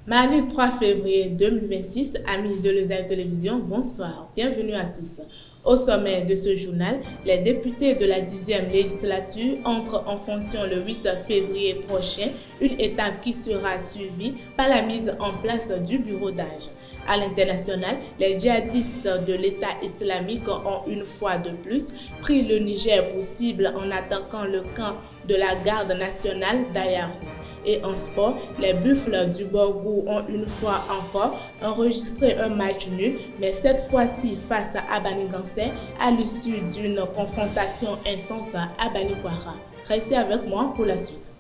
Mardi 3 février 2026, amis de l'Osaïe Télévision, bonsoir. Bienvenue à tous. Au sommet de ce journal, les députés de la 10e législature entrent en fonction le 8 février prochain, une étape qui sera suivie par la mise en place du bureau d'âge. À l'international, les djihadistes de l'État islamique ont une fois de plus pris le Niger pour cible en attaquant le camp de la garde nationale d'Ayarou. Et en sport, les Buffles du Borgou ont une fois encore enregistré un match nul, mais cette fois-ci face à Banigansè à l'issue d'une confrontation intense à Banikwara. Restez avec moi pour la suite.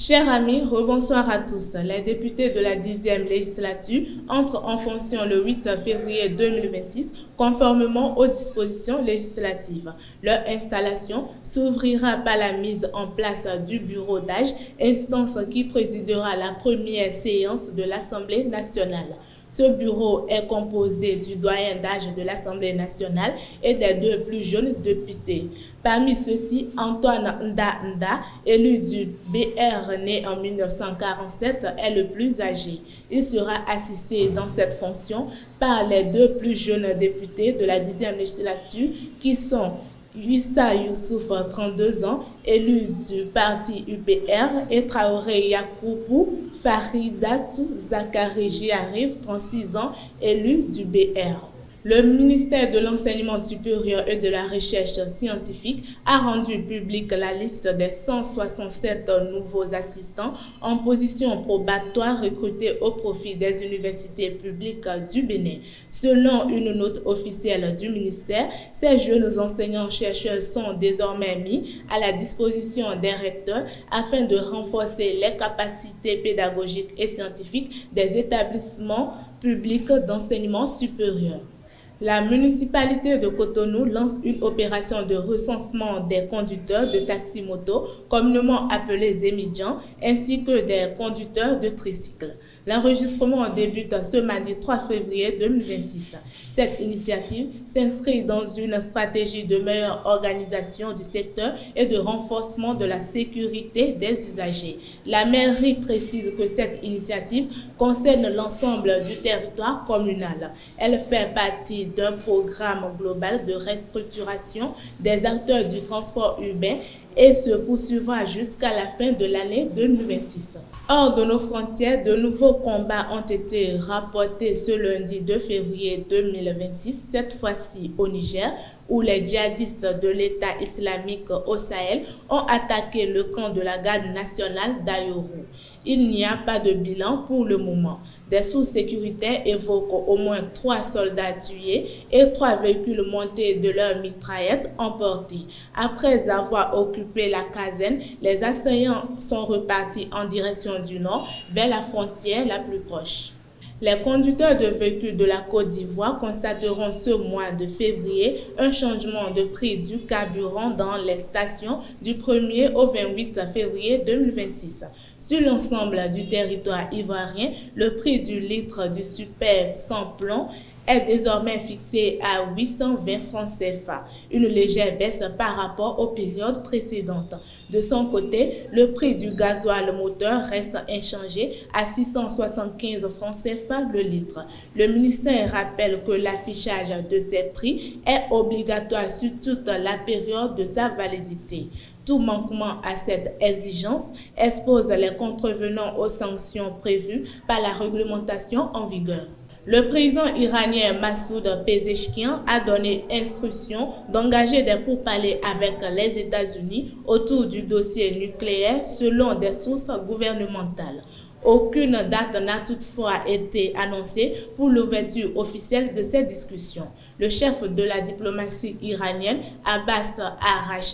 Chers amis, rebonsoir à tous. Les députés de la 10e législature entrent en fonction le 8 février 2026, conformément aux dispositions législatives. Leur installation s'ouvrira par la mise en place du bureau d'âge, instance qui présidera la première séance de l'Assemblée nationale. Ce bureau est composé du doyen d'âge de l'Assemblée nationale et des deux plus jeunes députés. Parmi ceux-ci, Antoine Nda, élu du BR né en 1947, est le plus âgé. Il sera assisté dans cette fonction par les deux plus jeunes députés de la 10e législature qui sont Yussa Youssouf, 32 ans, élu du parti UPR, et Traoré Yakoubou Faridatou Zakari Jiarif, 36 ans, élu du BR. Le ministère de l'Enseignement supérieur et de la Recherche scientifique a rendu publique la liste des 167 nouveaux assistants en position probatoire recrutés au profit des universités publiques du Bénin. Selon une note officielle du ministère, ces jeunes enseignants-chercheurs sont désormais mis à la disposition des recteurs afin de renforcer les capacités pédagogiques et scientifiques des établissements publics d'enseignement supérieur. La municipalité de Cotonou lance une opération de recensement des conducteurs de taxi-moto, communément appelés Zémidjan, ainsi que des conducteurs de tricycles. L'enregistrement débute ce mardi 3 février 2026. Cette initiative s'inscrit dans une stratégie de meilleure organisation du secteur et de renforcement de la sécurité des usagers. La mairie précise que cette initiative concerne l'ensemble du territoire communal. Elle fait partie d'un programme global de restructuration des acteurs du transport urbain et se poursuivra jusqu'à la fin de l'année 2026. Hors de nos frontières, de nouveaux combats ont été rapportés ce lundi 2 février 2026, cette fois-ci au Niger, où les djihadistes de l'État islamique au Sahel ont attaqué le camp de la garde nationale d'Ayoru. Il n'y a pas de bilan pour le moment. Des sources sécuritaires évoquent au moins 3 soldats tués et 3 véhicules montés de leurs mitraillettes emportés. Après avoir occupé la caserne, les assaillants sont repartis en direction du nord vers la frontière la plus proche. Les conducteurs de véhicules de la Côte d'Ivoire constateront ce mois de février un changement de prix du carburant dans les stations du 1er au 28 février 2026. Sur l'ensemble du territoire ivoirien, le prix du litre du super sans plomb est désormais fixé à 820 francs CFA, une légère baisse par rapport aux périodes précédentes. De son côté, le prix du gasoil moteur reste inchangé à 675 francs CFA le litre. Le ministère rappelle que l'affichage de ces prix est obligatoire sur toute la période de sa validité. Tout manquement à cette exigence expose les contrevenants aux sanctions prévues par la réglementation en vigueur. Le président iranien Massoud Pezeshkian a donné instruction d'engager des pourparlers avec les États-Unis autour du dossier nucléaire selon des sources gouvernementales. Aucune date n'a toutefois été annoncée pour l'ouverture officielle de ces discussions. Le chef de la diplomatie iranienne, Abbas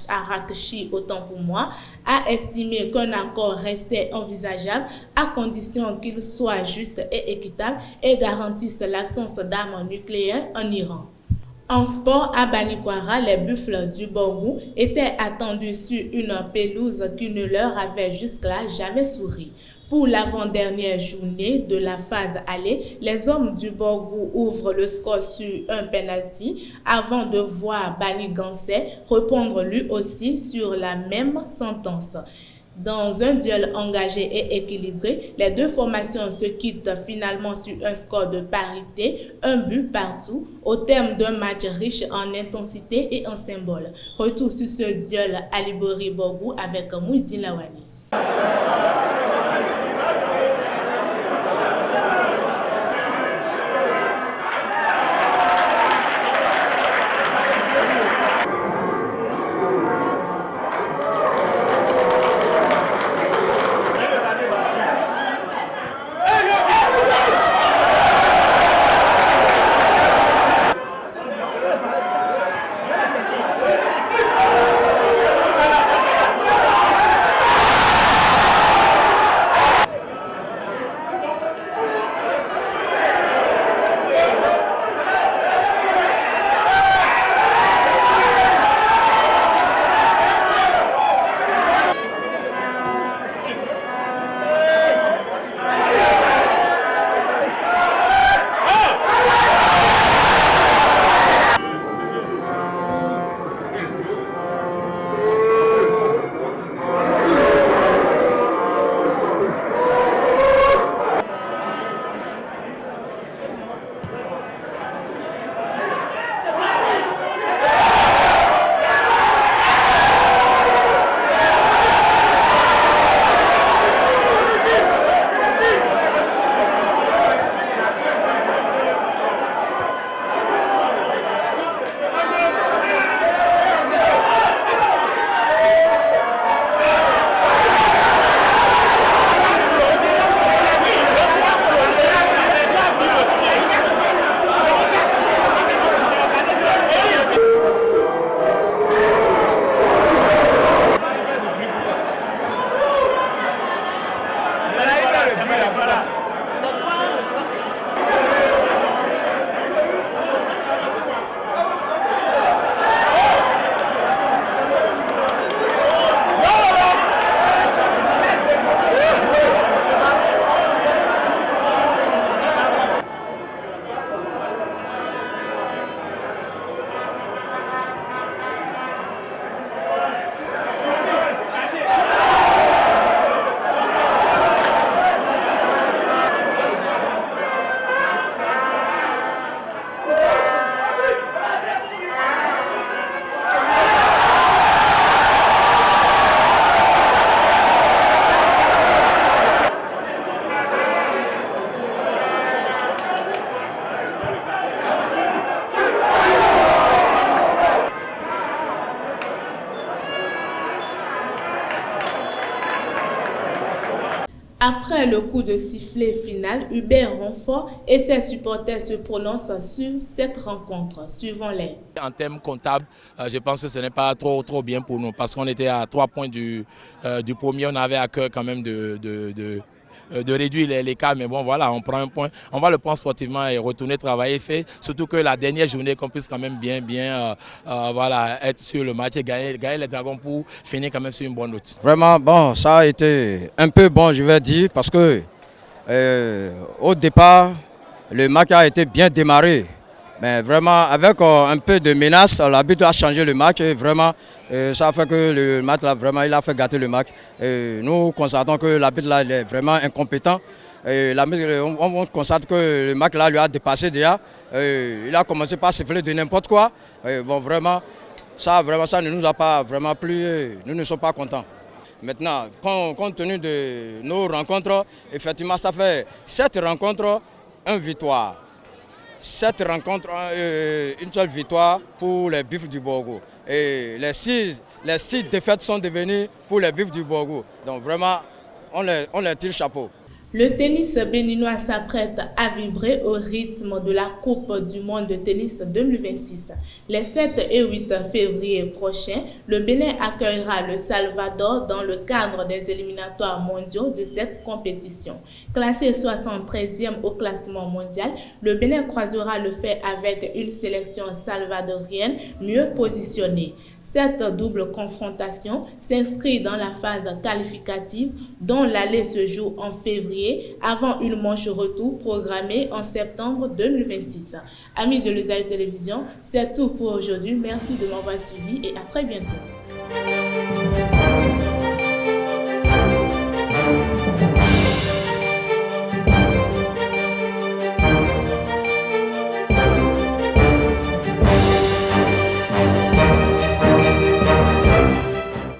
Araghchi, autant pour moi, a estimé qu'un accord restait envisageable à condition qu'il soit juste et équitable et garantisse l'absence d'armes nucléaires en Iran. En sport, à Banikwara, les Buffles du Borgou étaient attendus sur une pelouse qui ne leur avait jusque-là jamais souri. Pour l'avant-dernière journée de la phase aller, les hommes du Borgou ouvrent le score sur un penalty avant de voir Bani Gansé répondre lui aussi sur la même sentence. Dans un duel engagé et équilibré, les deux formations se quittent finalement sur un score de parité, un but partout, au terme d'un match riche en intensité et en symboles. Retour sur ce duel Alibori-Borgou avec Mouidine Lawani. Après le coup de sifflet final, Hubert Renfort et ses supporters se prononcent sur cette rencontre. Suivons-les. En termes comptables, je pense que ce n'est pas trop bien pour nous parce qu'on était à 3 points du premier. On avait à cœur quand même de réduire l'écart, mais bon voilà, on prend un point, on va le prendre sportivement et retourner travailler, surtout que la dernière journée qu'on puisse quand même bien voilà, être sur le match et gagner les Dragons pour finir quand même sur une bonne note. Vraiment bon, ça a été un peu bon je vais dire parce que au départ le match a été bien démarré. Mais vraiment, avec un peu de menace, l'arbitre a changé le match et vraiment, ça a fait que le match, là, vraiment, il a fait gâter le match. Nous constatons que l'arbitre là, il est vraiment incompétent. On constate que le match là lui a dépassé déjà. Il a commencé par siffler de n'importe quoi. Bon, vraiment, ça ne nous a pas vraiment plu. Nous ne sommes pas contents. Maintenant, compte tenu de nos rencontres, effectivement, ça fait 7 rencontres, 1 victoire. 7 rencontres, une seule victoire pour les Bifs du Borgou. Et les 6 défaites sont devenues pour les Bifs du Borgou. Donc vraiment, on les tire chapeau. Le tennis béninois s'apprête à vibrer au rythme de la Coupe du monde de tennis 2026. Les 7 et 8 février prochains, le Bénin accueillera le Salvador dans le cadre des éliminatoires mondiaux de cette compétition. Classé 73e au classement mondial, le Bénin croisera le fer avec une sélection salvadorienne mieux positionnée. Cette double confrontation s'inscrit dans la phase qualificative dont l'aller se joue en février avant une manche retour programmée en septembre 2026. Amis de l'Usaï Télévision, c'est tout pour aujourd'hui. Merci de m'avoir suivi et à très bientôt.